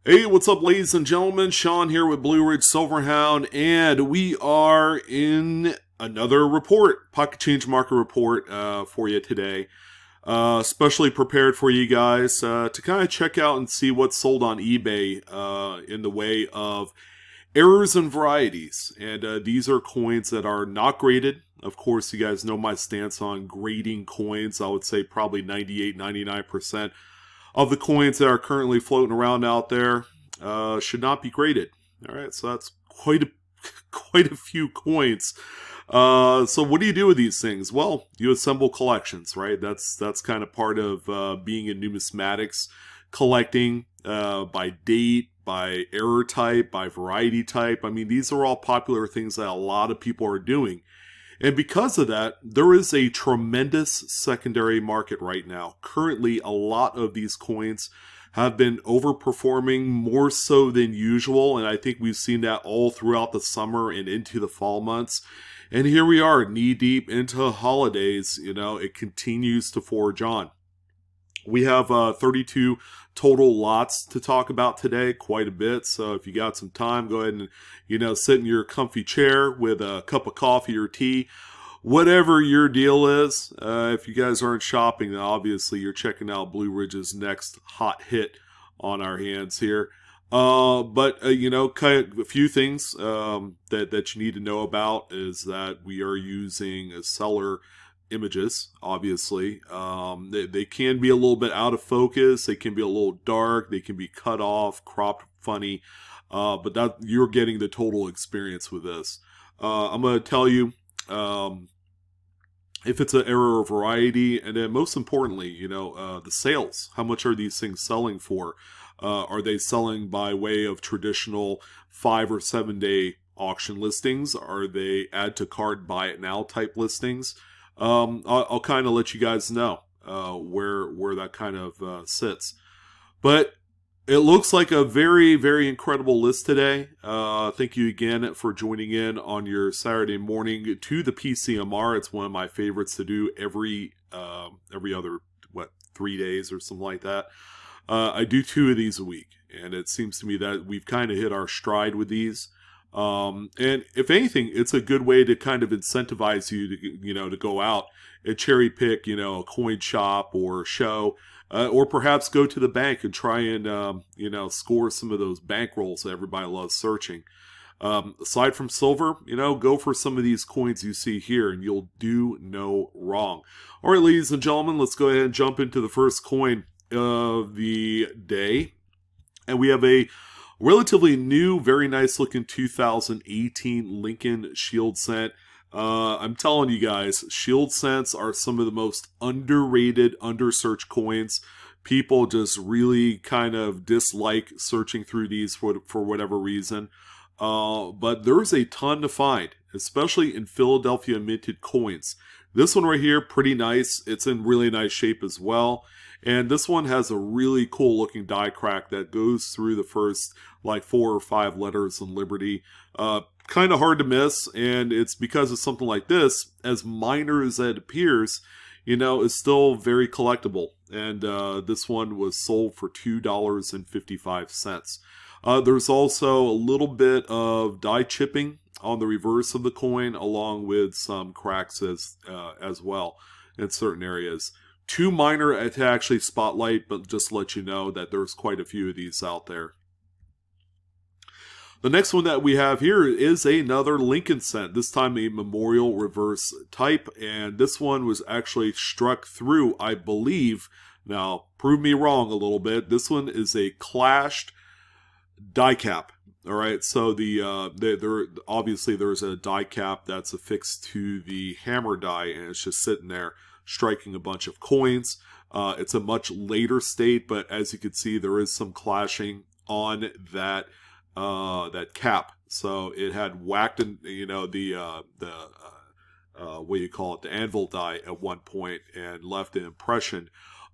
Hey, what's up, ladies and gentlemen? Sean here with Blue Ridge Silverhound, and we are in another report, pocket change market report for you today. Especially prepared for you guys to kind of check out and see what's sold on eBay in the way of errors and varieties. And these are coins that are not graded. Of course, you guys know my stance on grading coins. I would say probably 98-99% of the coins that are currently floating around out there should not be graded. All right, so that's quite a few coins. So what do you do with these things? Well, you assemble collections, right? That's kind of part of being in numismatics, collecting by date, by error type, by variety type. I mean, these are all popular things that a lot of people are doing. And because of that, there is a tremendous secondary market right now. Currently, a lot of these coins have been overperforming more so than usual, and I think we've seen that all throughout the summer and into the fall months. And here we are, knee-deep into holidays. You know, it continues to forge on. We have 32 total lots to talk about today, quite a bit. So if you got some time, go ahead and, you know, sit in your comfy chair with a cup of coffee or tea, whatever your deal is. If you guys aren't shopping, then obviously you're checking out Blue Ridge's next hot hit on our hands here. But you know, a few things that you need to know about is that we are using a seller images, obviously. They can be a little bit out of focus, they can be a little dark, they can be cut off, cropped funny, but that you're getting the total experience with this. I'm going to tell you if it's an error or variety, and then most importantly, you know, the sales. How much are these things selling for? Are they selling by way of traditional 5 or 7 day auction listings? Are they add to cart, buy it now type listings? I'll kind of let you guys know where that kind of sits. But it looks like a very, very incredible list today. Thank you again for joining in on your Saturday morning to the PCMR. It's one of my favorites to do every other, 3 days or something like that. I do 2 of these a week, and it seems to me that we've kind of hit our stride with these. And if anything, it's a good way to kind of incentivize you to, you know, to go out and cherry pick, you know, a coin shop or show, or perhaps go to the bank and try and, you know, score some of those bankrolls that everybody loves searching. Aside from silver, you know, go for some of these coins you see here and you'll do no wrong. All right, ladies and gentlemen, let's go ahead and jump into the first coin of the day. And we have a relatively new, very nice looking 2018 Lincoln Shield Cent. I'm telling you guys, Shield Cents are some of the most underrated, undersearched coins. People just really kind of dislike searching through these for whatever reason. But there's a ton to find, especially in Philadelphia minted coins. This one right here, pretty nice. It's in really nice shape as well. And this one has a really cool looking die crack that goes through the first like 4 or 5 letters in Liberty. Kind of hard to miss, and it's because of something like this, as minor as it appears, you know, is still very collectible. And this one was sold for $2.55. There's also a little bit of die chipping on the reverse of the coin, along with some cracks as well in certain areas. Too minor to actually spotlight, but just to let you know that there's quite a few of these out there. The next one that we have here is another Lincoln Cent, this time a memorial reverse type, and this one was actually struck through, I believe. Now, prove me wrong a little bit. This one is a clashed die cap. All right, so obviously there's a die cap that's affixed to the hammer die, and it's just sitting there striking a bunch of coins. It's a much later state, but as you can see, there is some clashing on that cap. So it had whacked in, you know, what do you call it, the anvil die at one point, and left an impression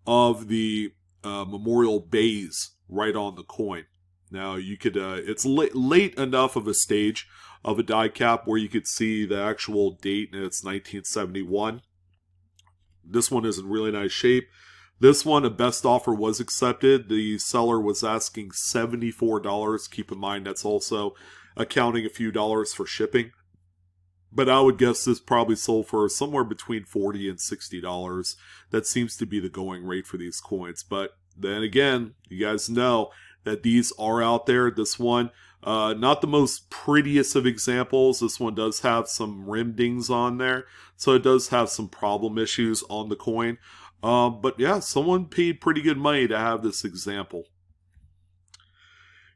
of the memorial bays right on the coin. Now you could, it's late enough of a stage of a die cap where you could see the actual date, and it's 1971. This one is in really nice shape. This one, a best offer was accepted. The seller was asking $74. Keep in mind that's also accounting a few dollars for shipping. But I would guess this probably sold for somewhere between $40 and $60. That seems to be the going rate for these coins. But then again, you guys know that these are out there. This one, not the most prettiest of examples. This one does have some rim dings on there. So it does have some problem issues on the coin. But yeah, someone paid pretty good money to have this example.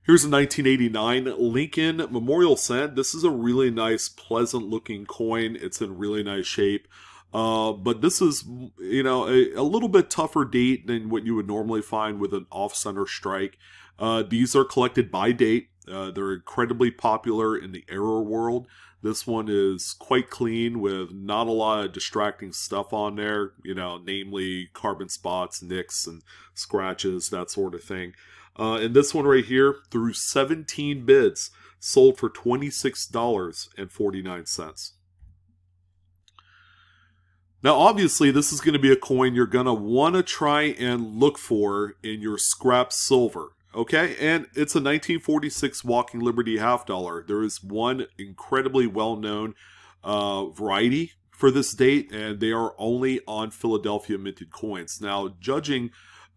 Here's a 1989 Lincoln Memorial Cent. This is a really nice, pleasant looking coin. It's in really nice shape. But this is, you know, a little bit tougher date than what you would normally find with an off-center strike. These are collected by date. They're incredibly popular in the error world. This one is quite clean with not a lot of distracting stuff on there, you know, namely carbon spots, nicks, and scratches, that sort of thing. And this one right here, through 17 bids, sold for $26.49. Now, obviously, this is going to be a coin you're going to want to try and look for in your scrap silver. Okay, and it's a 1946 Walking Liberty half dollar. There is one incredibly well-known variety for this date, and they are only on Philadelphia minted coins. Now, judging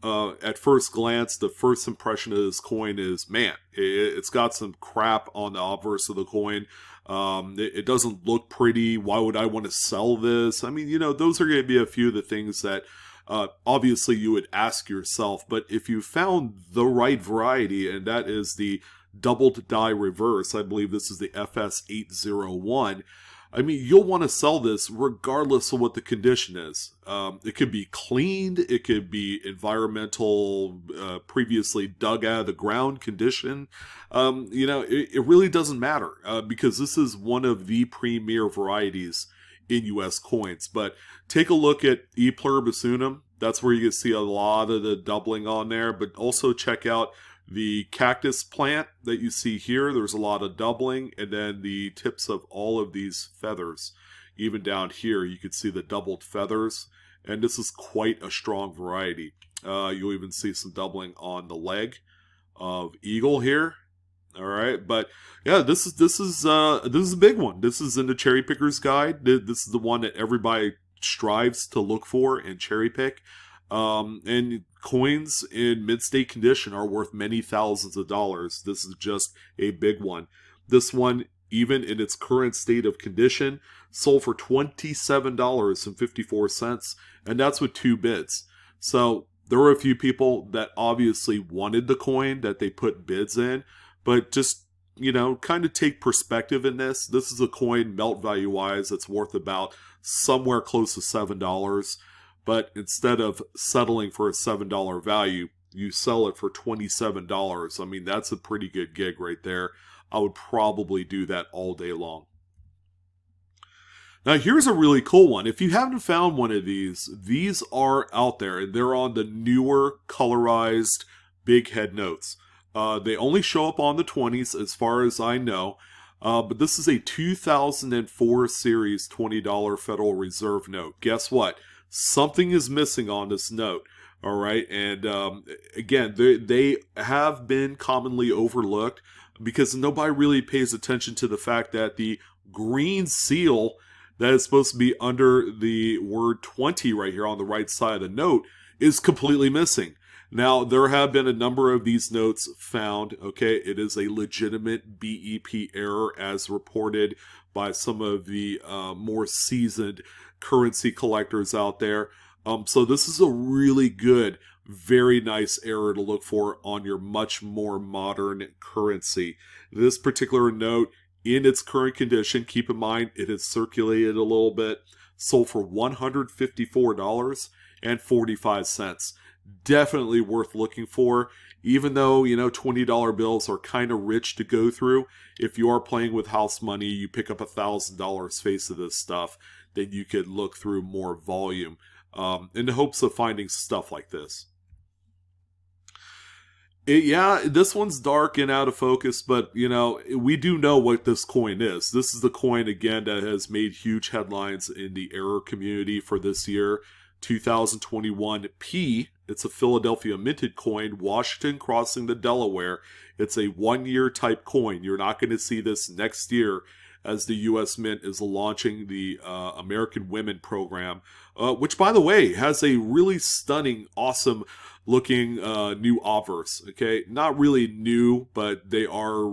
at first glance, the first impression of this coin is, man, it's got some crap on the obverse of the coin. It doesn't look pretty. Why would I want to sell this? I mean, you know, those are going to be a few of the things that obviously you would ask yourself. But if you found the right variety, and that is the doubled die reverse, I believe this is the FS801, I mean, you'll want to sell this regardless of what the condition is. It could be cleaned, it could be environmental, previously dug out of the ground condition. You know, it really doesn't matter because this is one of the premier varieties in U.S. coins. But take a look at E Pluribus Unum. That's where you can see a lot of the doubling on there. But also check out the cactus plant that you see here. There's a lot of doubling. And then the tips of all of these feathers. Even down here, you can see the doubled feathers. And this is quite a strong variety. You'll even see some doubling on the leg of eagle here. All right, but yeah, this is a big one. This is in the Cherry Picker's Guide. This is the one that everybody strives to look for and cherry pick. And coins in mid-state condition are worth many thousands of dollars. This is just a big one. This one, even in its current state of condition, sold for $27.54, and that's with 2 bids. So there were a few people that obviously wanted the coin that they put bids in. But just, you know, kind of take perspective in this. This is a coin, melt value-wise, that's worth about somewhere close to $7. But instead of settling for a $7 value, you sell it for $27. I mean, that's a pretty good gig right there. I would probably do that all day long. Now, here's a really cool one. If you haven't found one of these are out there. They're on the newer colorized big head notes. They only show up on the 20s as far as I know, but this is a 2004 series $20 Federal Reserve note. Guess what? Something is missing on this note, all right? And again, they have been commonly overlooked because nobody really pays attention to the fact that the green seal that is supposed to be under the word 20 right here on the right side of the note is completely missing. Now, there have been a number of these notes found, okay? It is a legitimate BEP error as reported by some of the more seasoned currency collectors out there. So this is a really good, very nice error to look for on your much more modern currency. This particular note, in its current condition, keep in mind it has circulated a little bit, sold for $154.45. Definitely worth looking for, even though, you know, $20 bills are kind of rich to go through. If you are playing with house money, you pick up $1,000 face of this stuff, then you could look through more volume in the hopes of finding stuff like this. Yeah, this one's dark and out of focus, but, you know, we do know what this coin is. This is the coin, again, that has made huge headlines in the error community for this year. 2021 P. It's a Philadelphia minted coin, Washington crossing the Delaware. It's a 1-year type coin. You're not going to see this next year as the U.S. Mint is launching the American Women program, which, by the way, has a really stunning, awesome looking new obverse. Okay, not really new, but they are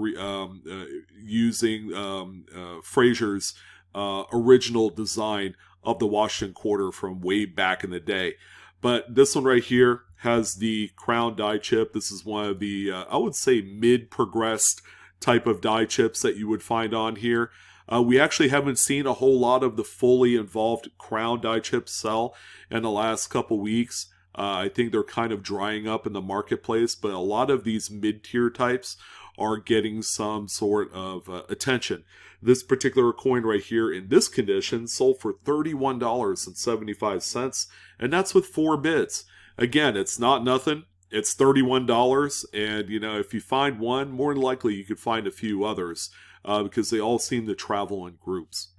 using Fraser's original design of the Washington quarter from way back in the day. But this one right here has the crown die chip. This is one of the, I would say, mid-progressed type of die chips that you would find on here. We actually haven't seen a whole lot of the fully involved crown die chips sell in the last couple weeks. I think they're kind of drying up in the marketplace, but a lot of these mid-tier types are getting some sort of attention. This particular coin right here in this condition sold for $31.75, and that's with 4 bids. Again, it's not nothing. It's $31, and you know, if you find one, more than likely you could find a few others because they all seem to travel in groups.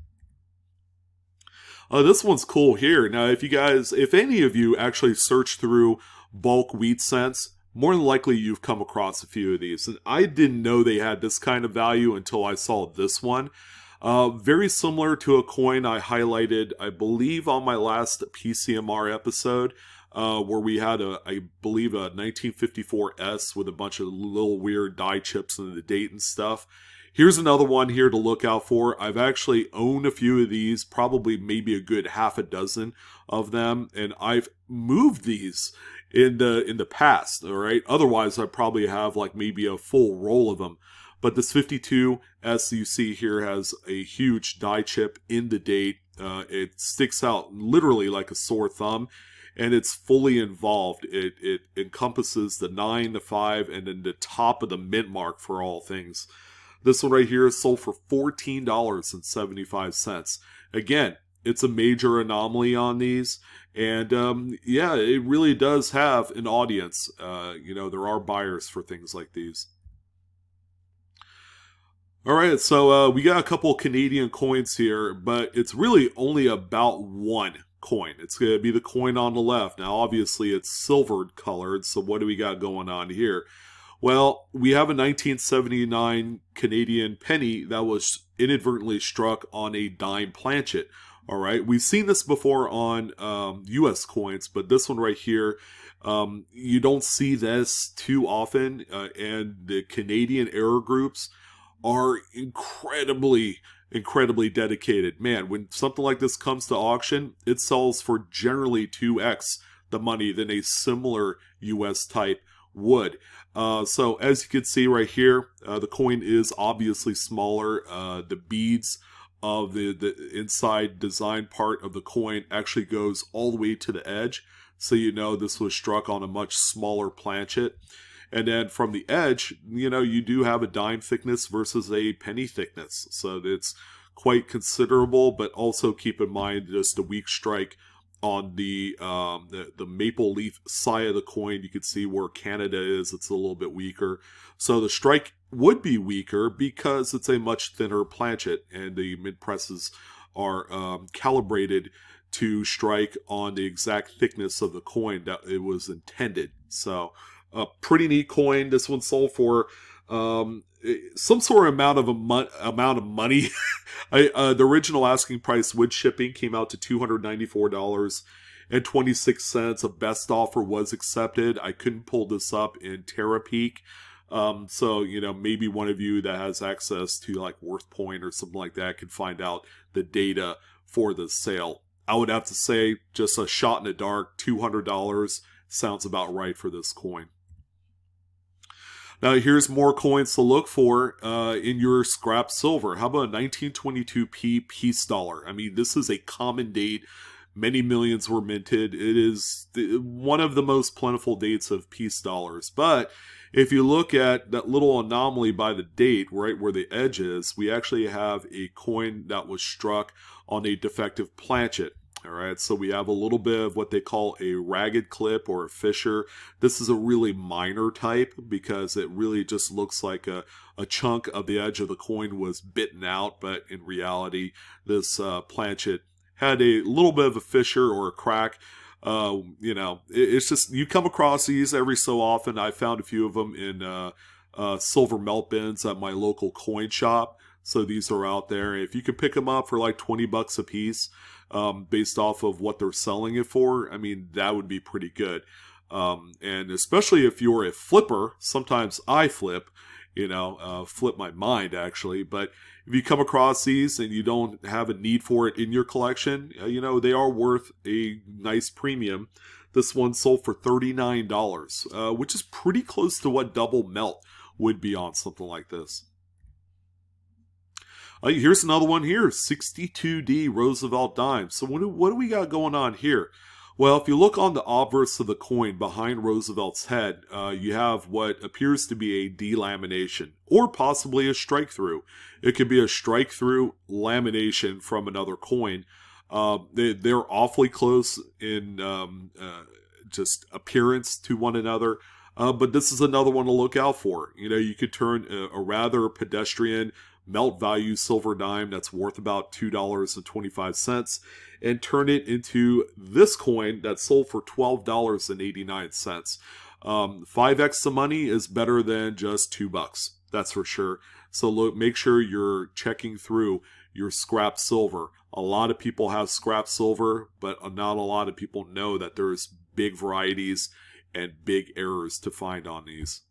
This one's cool here. Now, if any of you actually search through bulk wheat cents, more than likely you've come across a few of these. And I didn't know they had this kind of value until I saw this one. Very similar to a coin I highlighted, I believe, on my last PCMR episode, where we had, I believe, a 1954S with a bunch of little weird die chips and the date and stuff. Here's another one here to look out for. I've actually owned a few of these, probably maybe a good half a dozen of them, and I've moved these in the past, all right? Otherwise, I probably have like maybe a full roll of them. But this 52S you see here has a huge die chip in the date. It sticks out literally like a sore thumb, and it's fully involved. It encompasses the 9, the 5, and then the top of the mint mark for all things. This one right here is sold for $14.75. Again, it's a major anomaly on these. And yeah, it really does have an audience. You know, there are buyers for things like these. All right, so we got a couple Canadian coins here, but it's really only about one coin. It's going to be the coin on the left. Now, obviously, it's silver colored, so what do we got going on here? Well, we have a 1979 Canadian penny that was inadvertently struck on a dime planchet. All right, we've seen this before on U.S. coins, but this one right here, you don't see this too often, and the Canadian error groups are incredibly dedicated. Man, when something like this comes to auction, it sells for generally 2x the money than a similar U.S. type would. So as you can see right here, the coin is obviously smaller. The beads of the inside design part of the coin actually goes all the way to the edge, so you know this was struck on a much smaller planchet. And then from the edge, you know, you do have a dime thickness versus a penny thickness, so it's quite considerable. But also keep in mind just a weak strike on the maple leaf side of the coin. You can see where Canada is, it's a little bit weaker. So the strike would be weaker because it's a much thinner planchet, and the mint presses are calibrated to strike on the exact thickness of the coin that it was intended. So a pretty neat coin. This one sold for some sort of amount of money. The original asking price with shipping came out to $294.26. A best offer was accepted. I couldn't pull this up in Terapeak. So, you know, maybe one of you that has access to like WorthPoint or something like that can find out the data for the sale. I would have to say, just a shot in the dark, $200 sounds about right for this coin. Now, here's more coins to look for in your scrap silver. How about a 1922 P peace dollar? I mean, this is a common date. Many millions were minted. It is one of the most plentiful dates of peace dollars. But if you look at that little anomaly by the date, right where the edge is, we actually have a coin that was struck on a defective planchet. All right, so we have a little bit of what they call a ragged clip or a fissure. This is a really minor type because it really just looks like a chunk of the edge of the coin was bitten out, but in reality, this planchet had a little bit of a fissure or a crack. You know, it's just, you come across these every so often. I found a few of them in silver melt bins at my local coin shop. So these are out there. If you could pick them up for like 20 bucks a piece, based off of what they're selling it for, I mean, that would be pretty good. And especially if you're a flipper, sometimes I flip, you know, flip my mind actually. But if you come across these and you don't have a need for it in your collection, you know, they are worth a nice premium. This one sold for $39, which is pretty close to what double melt would be on something like this. Here's another one here, 62 D Roosevelt Dimes. So what do we got going on here? Well, if you look on the obverse of the coin behind Roosevelt's head, you have what appears to be a delamination, or possibly a strike-through. It could be a strike-through lamination from another coin. They're awfully close in just appearance to one another, but this is another one to look out for. You know, you could turn a rather pedestrian melt value silver dime that's worth about $2.25 and turn it into this coin that sold for $12.89. 5x the money is better than just $2, that's for sure. So look, make sure you're checking through your scrap silver. A lot of people have scrap silver, but not a lot of people know that there's big varieties and big errors to find on these.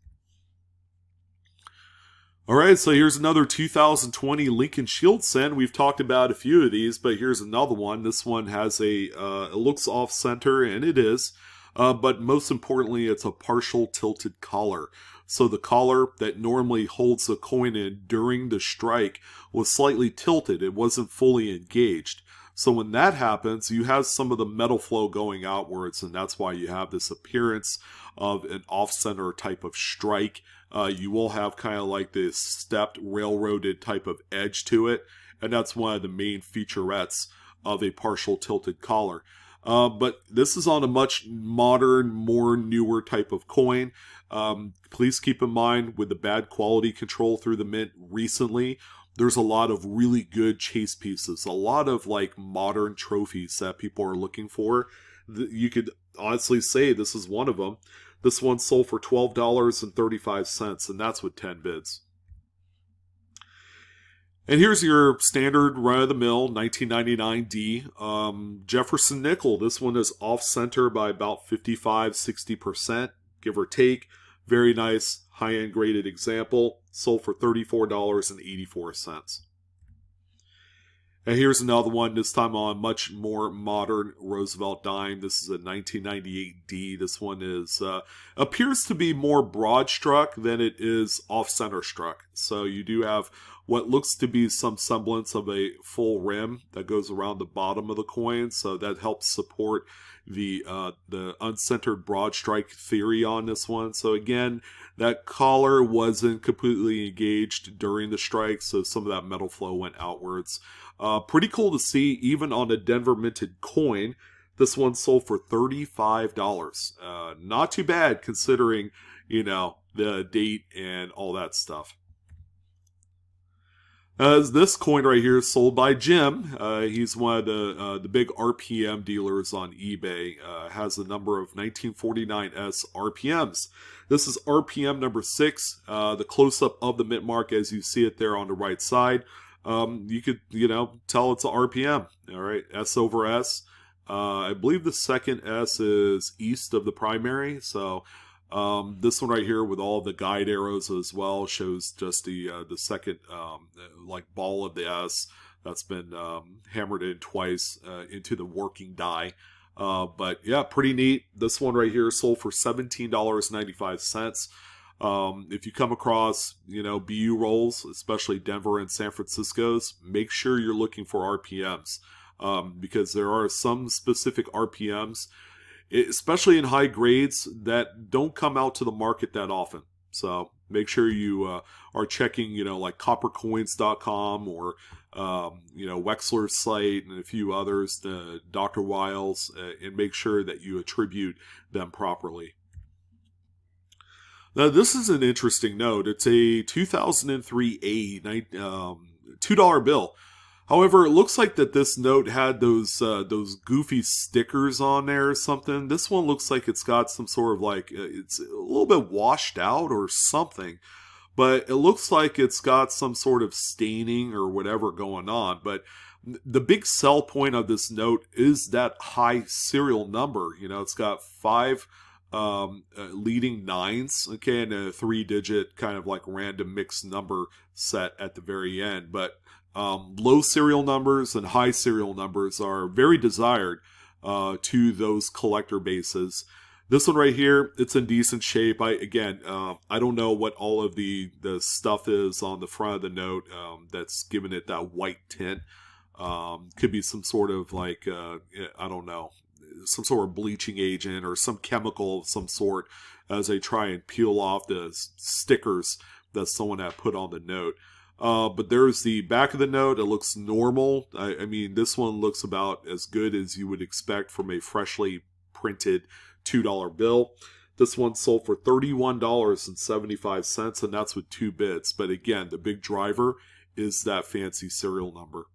Alright, so here's another 2020 Lincoln Shield Cent. We've talked about a few of these, but here's another one. This one has a, it looks off-center, and it is, but most importantly, it's a partial tilted collar. So the collar that normally holds the coin in during the strike was slightly tilted. It wasn't fully engaged. So when that happens, you have some of the metal flow going outwards, and that's why you have this appearance of an off-center type of strike. You will have kind of like this stepped, railroaded type of edge to it, and that's one of the main featurettes of a partial tilted collar. But this is on a much modern, more newer type of coin. Please keep in mind, with the bad quality control through the mint recently, there's a lot of really good chase pieces, a lot of like modern trophies that people are looking for. You could honestly say this is one of them. This one sold for $12.35, and that's with 10 bids. And here's your standard run-of-the-mill 1999 D Jefferson Nickel. This one is off-center by about 55–60%, give or take. Very nice, high-end graded example. Sold for $34.84. And here's another one, this time on much more modern Roosevelt dime. This is a 1998 D. This one is appears to be more broad struck than it is off-center struck. So you do have what looks to be some semblance of a full rim that goes around the bottom of the coin. So that helps support the uncentered broad strike theory on this one. So again, that collar wasn't completely engaged during the strike, so some of that metal flow went outwards. Pretty cool to see, even on a Denver minted coin. This one sold for $35. Not too bad considering, you know, the date and all that stuff. This coin right here is sold by Jim. He's one of the big RPM dealers on eBay. Has a number of 1949S RPMs. This is RPM number 6. The close-up of the mint mark as you see it there on the right side. You could, you know, tell it's a RPM. All right, S over S. I believe the second S is east of the primary. So this one right here with all the guide arrows as well shows just the second like ball of the S that's been hammered in twice into the working die. But yeah, pretty neat. This one right here sold for $17.95. If you come across, you know, BU rolls, especially Denver and San Francisco's, make sure you're looking for RPMs, because there are some specific RPMs, especially in high grades, that don't come out to the market that often. So make sure you are checking, you know, like coppercoins.com or, you know, Wexler's site and a few others, Dr. Wiles, and make sure that you attribute them properly. Now, this is an interesting note. It's a 2003 $2 bill. However, it looks like that this note had those goofy stickers on there or something. This one looks like it's got some sort of like, it's a little bit washed out or something. But it looks like it's got some sort of staining or whatever going on. But the big sell point of this note is that high serial number. You know, it's got 5 leading 9s, okay, and a 3-digit kind of like random mixed number set at the very end. But low serial numbers and high serial numbers are very desired to those collector bases. This one right here, it's in decent shape. I don't know what all of the stuff is on the front of the note that's giving it that white tint. Could be some sort of like, I don't know, some sort of bleaching agent or some chemical of some sort as they try and peel off the stickers that someone had put on the note. But there's the back of the note. It looks normal. I mean, this one looks about as good as you would expect from a freshly printed $2 bill. This one sold for $31.75, and that's with 2 bits. But again, the big driver is that fancy serial number.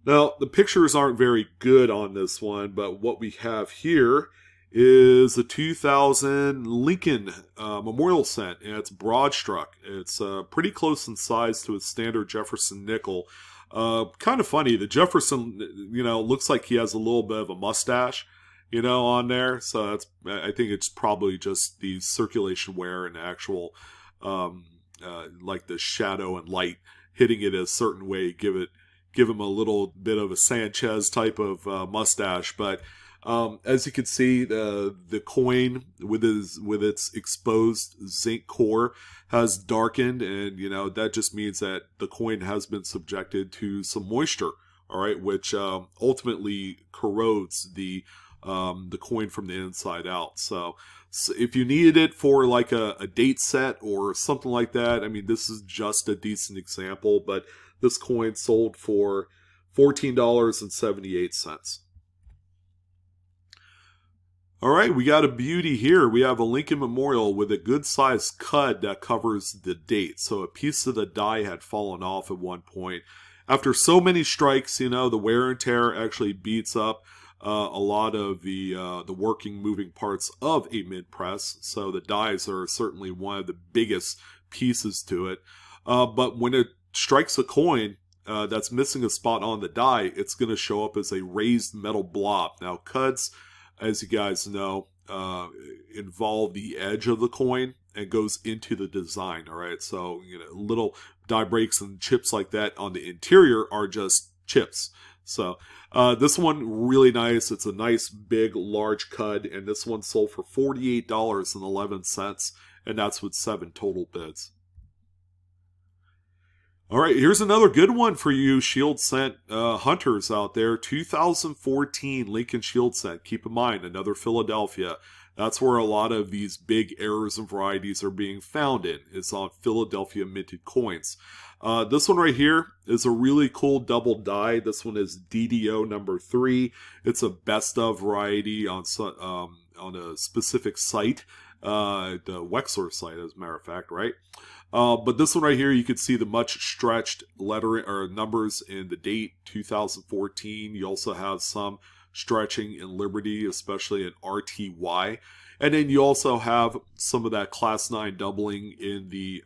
Now, the pictures aren't very good on this one, but what we have here is a 2000 Lincoln memorial cent, and it's broad struck. It's pretty close in size to a standard Jefferson nickel. Kind of funny, the Jefferson, you know, looks like he has a little bit of a mustache, you know, on there. So that's, I think it's probably just the circulation wear and actual, like the shadow and light hitting it a certain way, give him a little bit of a Sanchez type of mustache. But as you can see, the coin with its exposed zinc core has darkened, and you know that just means that the coin has been subjected to some moisture. All right, which ultimately corrodes the coin from the inside out. So if you needed it for like a date set or something like that, I mean, this is just a decent example. But this coin sold for $14.78. All right, we got a beauty here. We have a Lincoln Memorial with a good-sized cud that covers the date. So a piece of the die had fallen off at one point. After so many strikes, you know, the wear and tear actually beats up a lot of the working, moving parts of a mint press. So the dies are certainly one of the biggest pieces to it. But when it strikes a coin that's missing a spot on the die, it's going to show up as a raised metal blob. Now, cuds, as you guys know, involve the edge of the coin and goes into the design. All right, so you know, little die breaks and chips like that on the interior are just chips. So this one really nice. It's a nice big large cud, and this one sold for $48.11, and that's with 7 total bids. All right, here's another good one for you Shield Cent hunters out there. 2014 Lincoln Shield Cent. Keep in mind, another Philadelphia. That's where a lot of these big errors and varieties are being found in. It's on Philadelphia minted coins. This one right here is a really cool double die. This one is DDO number 3. It's a best of variety on a specific site. The Wexler site, as a matter of fact, right? But this one right here, you can see the much stretched lettering or numbers in the date 2014. You also have some stretching in Liberty, especially in RTY, and then you also have some of that Class 9 doubling in the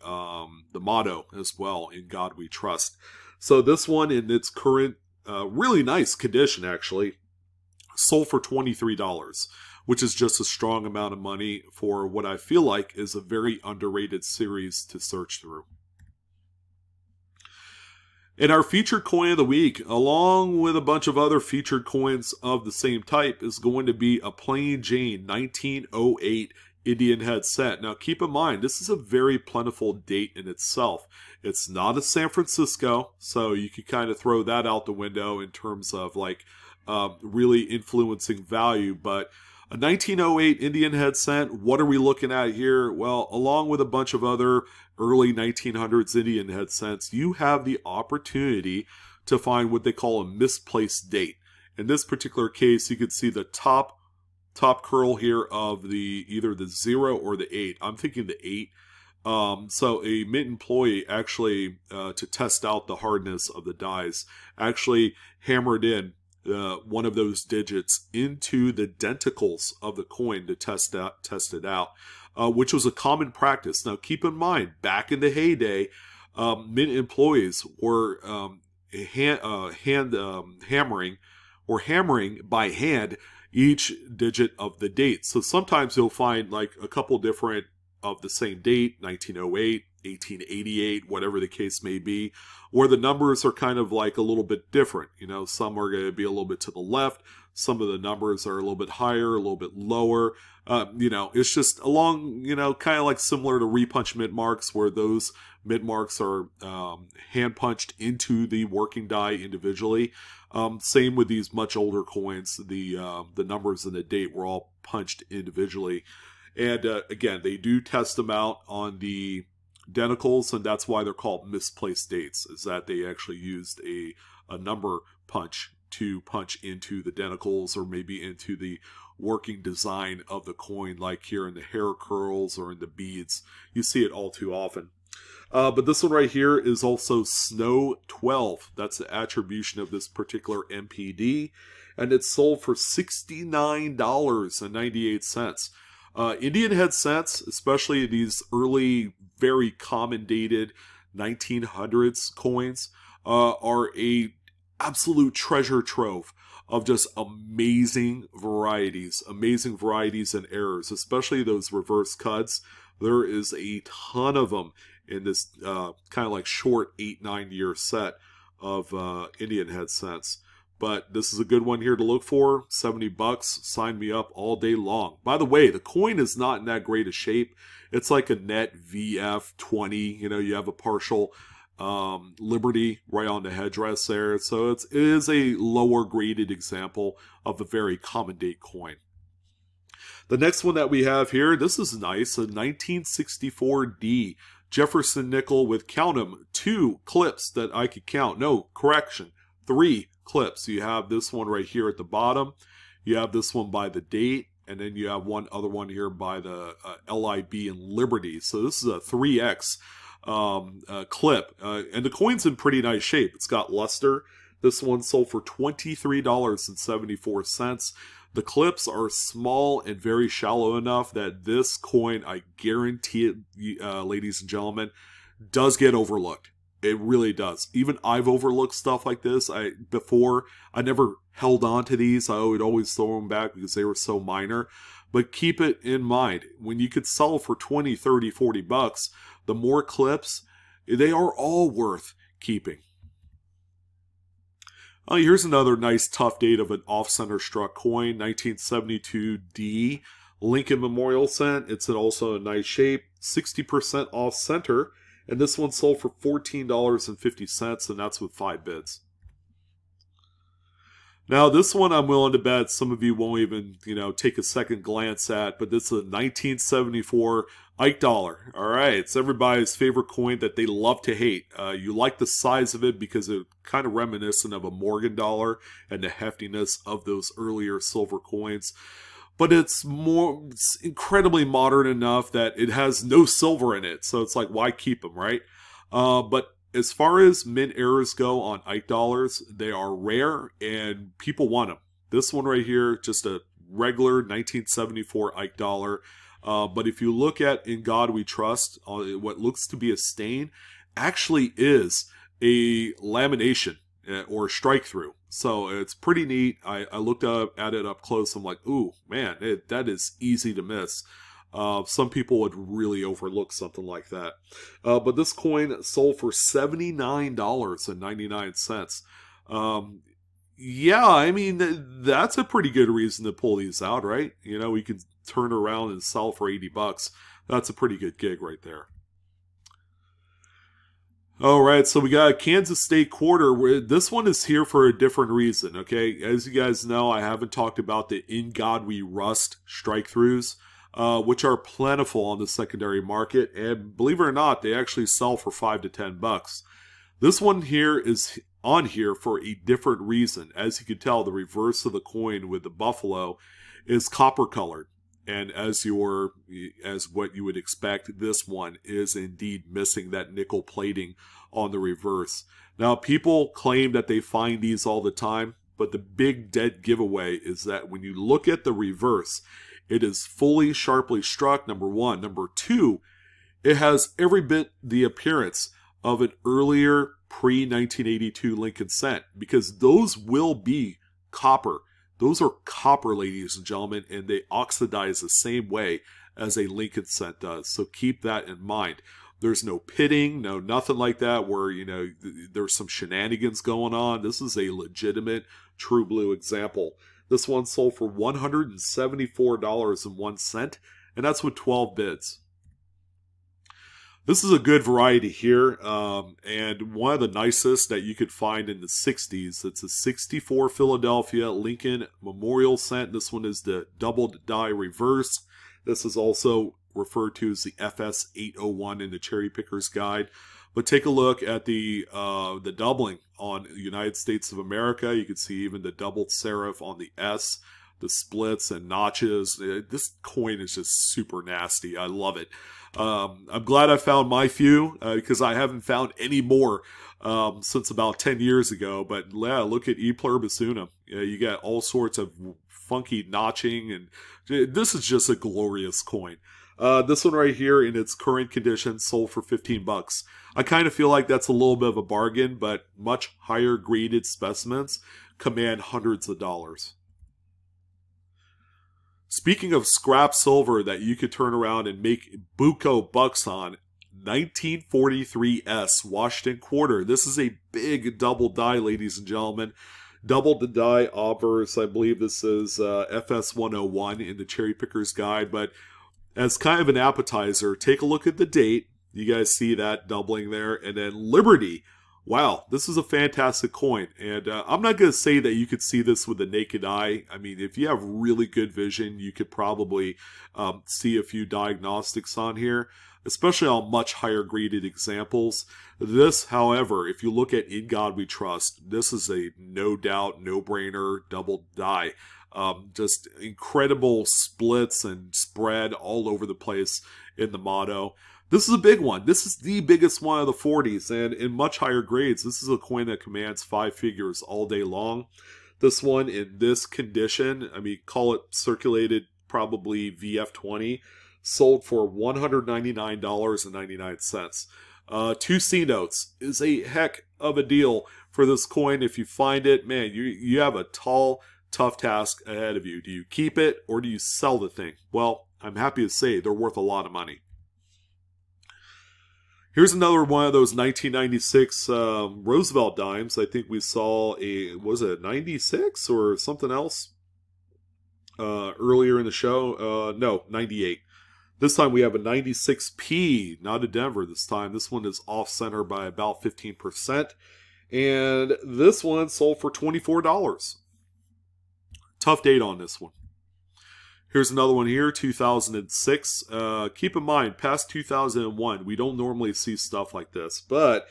motto as well, in God We Trust. So this one in its current really nice condition actually sold for $23. Which is just a strong amount of money for what I feel like is a very underrated series to search through. And our featured coin of the week, along with a bunch of other featured coins of the same type, is going to be a Plain Jane 1908 Indian head set. Now keep in mind, this is a very plentiful date in itself. It's not a San Francisco, so you can kind of throw that out the window in terms of like really influencing value, but a 1908 Indian head cent, what are we looking at here? Well, along with a bunch of other early 1900s Indian head cents, you have the opportunity to find what they call a misplaced date. In this particular case, you can see the top curl here of either the 0 or the 8. I'm thinking the 8. So a mint employee actually, to test out the hardness of the dies, actually hammered in one of those digits into the denticles of the coin to test it out, which was a common practice. Now, keep in mind, back in the heyday, mint employees were hammering by hand each digit of the date. So sometimes you'll find like a couple different of the same date, 1908, 1888, whatever the case may be, where the numbers are kind of like a little bit different. You know, some are going to be a little bit to the left, some of the numbers are a little bit higher, a little bit lower. You know, it's just along, you know, kind of like similar to repunch mint marks, where those mint marks are hand punched into the working die individually. Same with these much older coins. The numbers and the date were all punched individually. And again, they do test them out on the denticles, and that's why they're called misplaced dates, is that they actually used a number punch to punch into the denticles, or maybe into the working design of the coin, like here in the hair curls or in the beads. You see it all too often. But this one right here is also Snow 12. That's the attribution of this particular MPD, and it's sold for $69.98. Indian head cents, especially these early, very common dated 1900s coins, are a absolute treasure trove of just amazing varieties and errors, especially those reverse cuts. There is a ton of them in this kind of like short 8-9 year set of Indian head cents. But this is a good one here to look for. 70 bucks. Sign me up all day long. By the way, the coin is not in that great a shape. It's like a net VF20. You know, you have a partial Liberty right on the headdress there. So it is a lower graded example of a very common date coin. The next one that we have here, this is nice. A 1964 D Jefferson Nickel with, count 'em, 2 clips that I could count. No, correction, 3 clips. You have this one right here at the bottom, you have this one by the date, and then you have one other one here by the LIB and Liberty. So this is a 3X clip, and the coin's in pretty nice shape. It's got luster. This one sold for $23.74. The clips are small and very shallow enough that this coin, I guarantee it, ladies and gentlemen, does get overlooked. It really does. Even I've overlooked stuff like this. Before, I never held on to these. I would always throw them back because they were so minor. But keep it in mind, when you could sell for 20, 30, 40 bucks, the more clips, they are all worth keeping. Here's another nice tough date of an off-center struck coin, 1972 D Lincoln Memorial Cent. It's also in nice shape, 60% off-center. And this one sold for $14.50, and that's with 5 bids. Now, this one I'm willing to bet some of you won't even, take a second glance at, but this is a 1974 Ike Dollar. All right, it's everybody's favorite coin that they love to hate. You like the size of it because it's kind of reminiscent of a Morgan dollar and the heftiness of those earlier silver coins. But it's incredibly modern enough that it has no silver in it. So it's like, why keep them, right? But as far as mint errors go on Ike Dollars, they are rare and people want them. This one right here, just a regular 1974 Ike Dollar. But if you look at In God We Trust, what looks to be a stain actually is a lamination or strike through. So it's pretty neat. I looked at it up close. I'm like, ooh, man, that is easy to miss. Some people would really overlook something like that. But this coin sold for $79.99. Yeah, I mean, that's a pretty good reason to pull these out, right? We can turn around and sell for 80 bucks. That's a pretty good gig right there. All right, so we got a Kansas State quarter. This one is here for a different reason, okay? As you guys know, I haven't talked about the In God We Rust strike-throughs, which are plentiful on the secondary market, and believe it or not, they actually sell for 5 to 10 bucks. This one here is on here for a different reason. As you can tell, the reverse of the coin with the buffalo is copper colored. And as what you would expect, this one is indeed missing that nickel plating on the reverse. Now, people claim that they find these all the time, but the big dead giveaway is that when you look at the reverse, it is fully sharply struck, number one. Number two, it has every bit the appearance of an earlier pre-1982 Lincoln cent, because those will be copper. Those are copper, ladies and gentlemen, and they oxidize the same way as a Lincoln cent does. So keep that in mind. There's no pitting, no nothing like that where, you know, there's some shenanigans going on. This is a legitimate true blue example. This one sold for $174.01, and that's with 12 bids. This is a good variety here, and one of the nicest that you could find in the 60s. It's a 64 Philadelphia Lincoln Memorial cent. This one is the double die reverse. This is also referred to as the FS 801 in the Cherry Picker's Guide. But take a look at the doubling on the United States of America. You can see even the doubled serif on the S, the splits and notches. This coin is just super nasty. I love it. I'm glad I found my few because I haven't found any more since about 10 years ago. But yeah, look at E Pluribus Unum. You got all sorts of funky notching, and this is just a glorious coin. This one right here in its current condition sold for 15 bucks. I kind of feel like that's a little bit of a bargain, but much higher graded specimens command hundreds of dollars. Speaking of scrap silver that you could turn around and make buco bucks on, 1943S Washington Quarter. This is a big double die, ladies and gentlemen. Double the die obverse. I believe this is FS 101 in the Cherry Picker's Guide. But as kind of an appetizer, take a look at the date. You guys see that doubling there. And then Liberty. Wow, this is a fantastic coin. And I'm not going to say that you could see this with the naked eye. I mean, if you have really good vision, you could probably see a few diagnostics on here, especially on much higher graded examples. This, however, if you look at In God We Trust, this is a no doubt, no-brainer double die. Just incredible splits and spread all over the place in the motto. This is a big one. This is the biggest one of the 40s, and in much higher grades. This is a coin that commands 5 figures all day long. This one in this condition, I mean, call it circulated probably VF20, sold for $199.99. 2 C notes is a heck of a deal for this coin. If you find it, man, you have a tall, tough task ahead of you. Do you keep it or do you sell the thing? Well, I'm happy to say they're worth a lot of money. Here's another one of those 1996 Roosevelt Dimes. I think we saw was it 96 or something else earlier in the show? No, 98. This time we have a 96P, not a Denver this time. This one is off-center by about 15%. And this one sold for $24. Tough date on this one. Here's another one here, 2006. Keep in mind, past 2001, we don't normally see stuff like this. But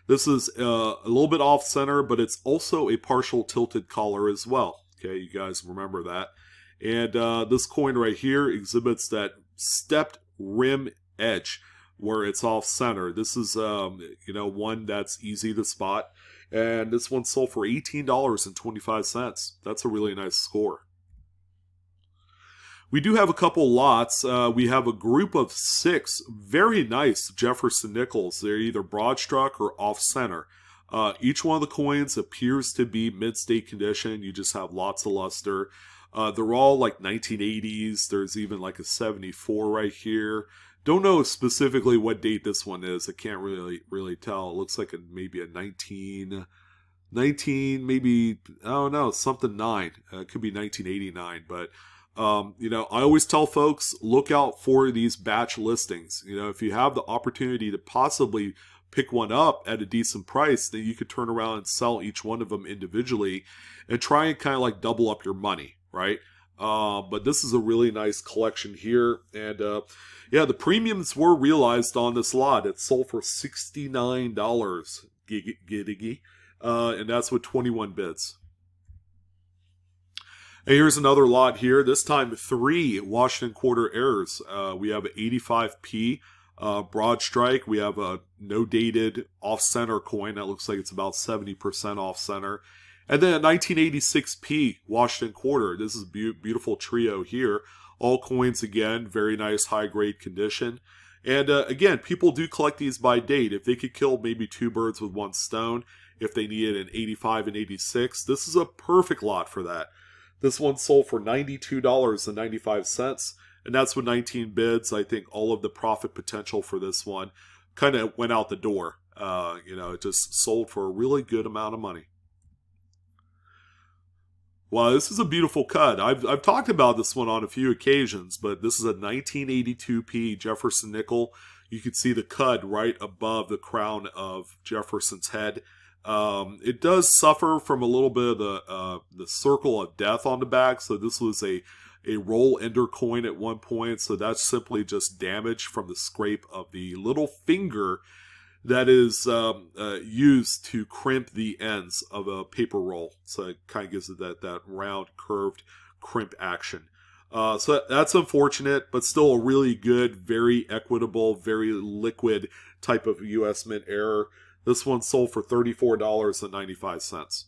this is a little bit off-center, but it's also a partial tilted collar as well. Okay, you guys remember that. And this coin right here exhibits that stepped rim edge where it's off-center. This is, one that's easy to spot. And this one sold for $18.25. That's a really nice score. We do have a couple lots. We have a group of 6 very nice Jefferson Nickels. They're either broad struck or off-center. Each one of the coins appears to be mid-state condition. You just have lots of luster. They're all like 1980s. There's even like a 74 right here. Don't know specifically what date this one is. I can't really tell. It looks like maybe a 19, maybe, I don't know, something 9. It could be 1989, but... I always tell folks, look out for these batch listings. If you have the opportunity to possibly pick one up at a decent price, then you could turn around and sell each one of them individually and try and kind of like double up your money, right? But this is a really nice collection here. And yeah, the premiums were realized on this lot. It sold for $69, and that's with 21 bids. And here's another lot here. This time 3 Washington quarter errors. We have 85p broad strike. We have a no dated off center coin that looks like it's about 70% off center. And then a 1986p Washington quarter. This is a beautiful trio here. All coins again, very nice high grade condition. And again, people do collect these by date. If they could kill maybe 2 birds with 1 stone, if they needed an 85 and 86, this is a perfect lot for that. This one sold for $92.95, and that's with 19 bids. I think all of the profit potential for this one kind of went out the door. You know, it just sold for a really good amount of money. Well, this is a beautiful cut. I've talked about this one on a few occasions, but this is a 1982 P Jefferson Nickel. You can see the cut right above the crown of Jefferson's head. It does suffer from a little bit of the circle of death on the back. So this was a roll ender coin at one point. So that's simply just damage from the scrape of the little finger that is used to crimp the ends of a paper roll. So it kind of gives it that round, curved crimp action. So that's unfortunate, but still a really good, very equitable, very liquid type of US Mint error. This one sold for $34.95.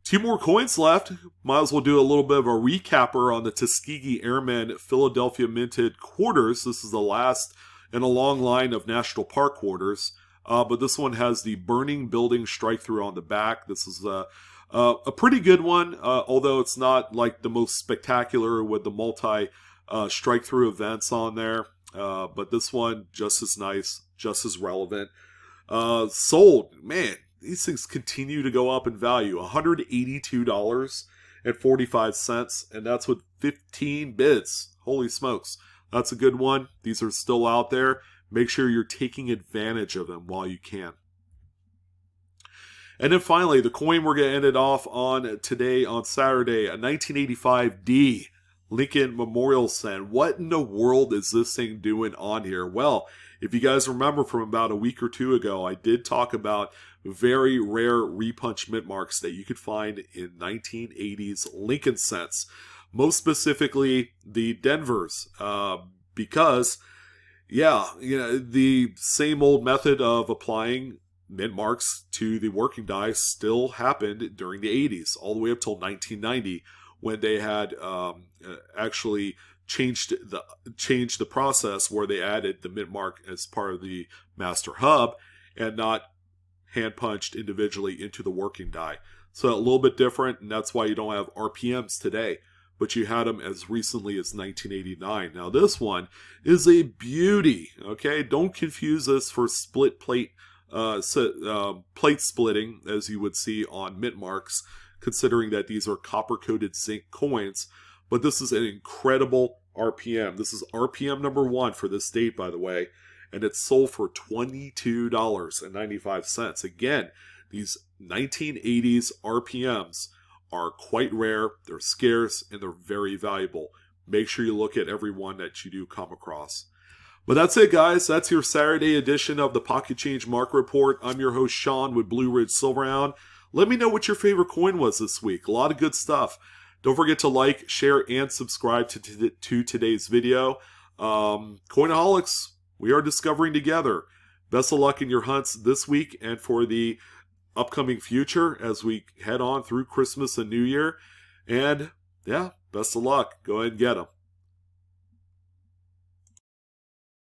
2 more coins left. Might as well do a little bit of a recapper on the Tuskegee Airmen Philadelphia Minted quarters. This is the last in a long line of National Park quarters. But this one has the burning building strike through on the back. This is a pretty good one, although it's not like the most spectacular with the multi strike through events on there. But this one, just as nice, just as relevant. Sold, man, these things continue to go up in value. $182.45, and that's with 15 bids. Holy smokes, that's a good one. These are still out there. Make sure you're taking advantage of them while you can. And then finally, the coin we're going to end it off on today, on Saturday, a 1985 D Lincoln Memorial Cent. What in the world is this thing doing on here? Well, if you guys remember from about a week or 2 ago, I did talk about very rare repunch mint marks that you could find in 1980s Lincoln cents. Most specifically, the Denvers, because, yeah, you know, the same old method of applying mint marks to the working die still happened during the 80s, all the way up till 1990, when they had actually changed the process where they added the mint mark as part of the master hub and not hand punched individually into the working die. So a little bit different, and that's why you don't have RPMs today, but you had them as recently as 1989. Now this one is a beauty, okay? Don't confuse this for split plate plate splitting as you would see on mint marks, considering that these are copper-coated zinc coins. But this is an incredible RPM. This is RPM number 1 for this date, by the way, and it's sold for $22.95. Again, these 1980s RPMs are quite rare, they're scarce, and they're very valuable. Make sure you look at every one that you do come across. But that's it, guys. That's your Saturday edition of the Pocket Change Market Report. I'm your host, Sean, with Blue-Ridge-Silverhound. Let me know what your favorite coin was this week. A lot of good stuff. Don't forget to like, share, and subscribe to today's video. Coinaholics, we are discovering together. Best of luck in your hunts this week and for the upcoming future as we head on through Christmas and New Year. And, yeah, best of luck. Go ahead and get them.